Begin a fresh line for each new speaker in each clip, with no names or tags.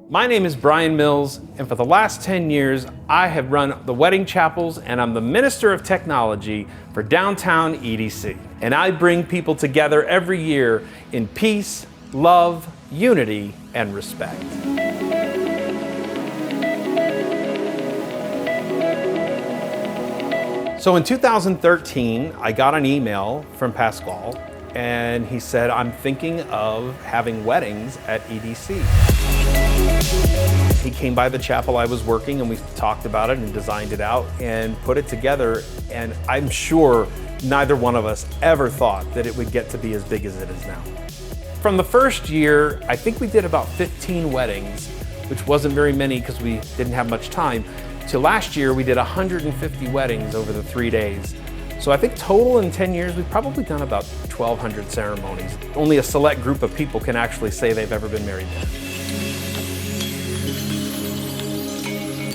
My name is Brian Mills, and for the last 10 years, I have run the wedding chapels, and I'm the Minister of Technology for downtown EDC. And I bring people together every year in peace, love, unity, and respect. So in 2013, I got an email from Pasquale, and he said, I'm thinking of having weddings at EDC. He came by the chapel I was working, and we talked about it and designed it out and put it together, and I'm sure neither one of us ever thought that it would get to be as big as it is now. From the first year, I think we did about 15 weddings, which wasn't very many because we didn't have much time, to last year we did 150 weddings over the 3 days. So I think total in 10 years, we've probably done about 1,200 ceremonies. Only a select group of people can actually say they've ever been married there.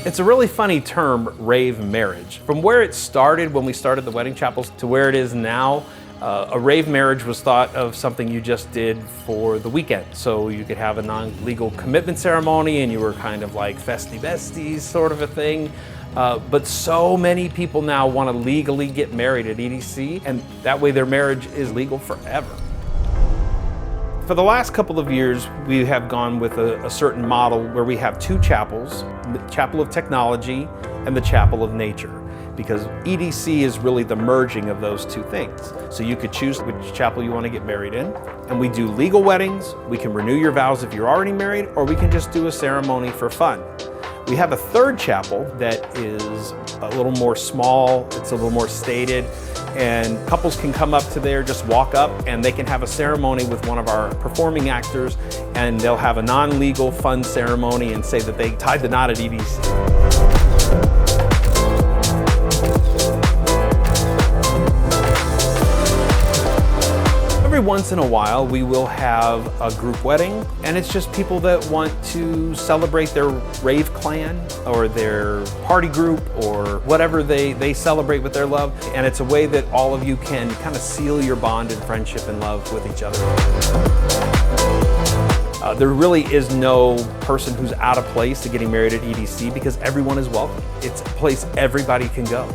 It's a really funny term, rave marriage. From where it started when we started the wedding chapels to where it is now, a rave marriage was thought of something you just did for the weekend. So you could have a non-legal commitment ceremony and you were kind of like festy besties sort of a thing. But so many people now want to legally get married at EDC, and that way their marriage is legal forever. For the last couple of years, we have gone with a certain model where we have two chapels, the Chapel of Technology and the Chapel of Nature, because EDC is really the merging of those two things. So you could choose which chapel you want to get married in, and we do legal weddings. We can renew your vows if you're already married, or we can just do a ceremony for fun. We have a third chapel that is a little more small, it's a little more stated, and couples can come up to there, just walk up, and they can have a ceremony with one of our performing actors, and they'll have a non-legal fun ceremony and say that they tied the knot at EDC. Every once in a while, we will have a group wedding, and it's just people that want to celebrate their rave clan or their party group or whatever they celebrate with their love. And it's a way that all of you can kind of seal your bond in friendship and love with each other. There really is no person who's out of place to getting married at EDC because everyone is welcome. It's a place everybody can go.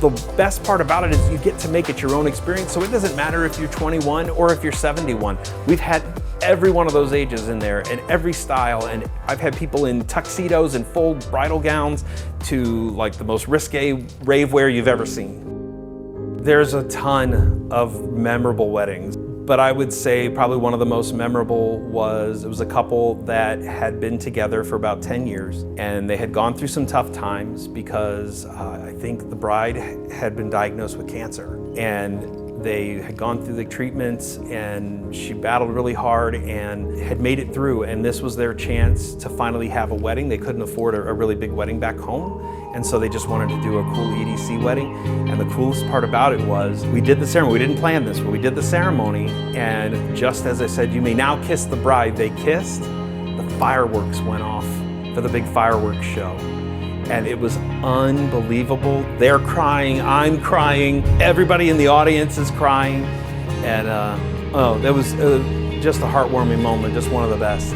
The best part about it is you get to make it your own experience, so it doesn't matter if you're 21 or if you're 71. We've had every one of those ages in there and every style, and I've had people in tuxedos and full bridal gowns to like the most risque rave wear you've ever seen. There's a ton of memorable weddings, but I would say probably one of the most memorable was a couple that had been together for about 10 years, and they had gone through some tough times because I think the bride had been diagnosed with cancer, and they had gone through the treatments, and she battled really hard and had made it through, and this was their chance to finally have a wedding. They couldn't afford a really big wedding back home, and so they just wanted to do a cool EDC wedding. And the coolest part about it was we did the ceremony. We didn't plan this, but we did the ceremony, and just as I said, you may now kiss the bride, they kissed, the fireworks went off for the big fireworks show. And it was unbelievable. They're crying, I'm crying, everybody in the audience is crying. And that was just a heartwarming moment, just one of the best.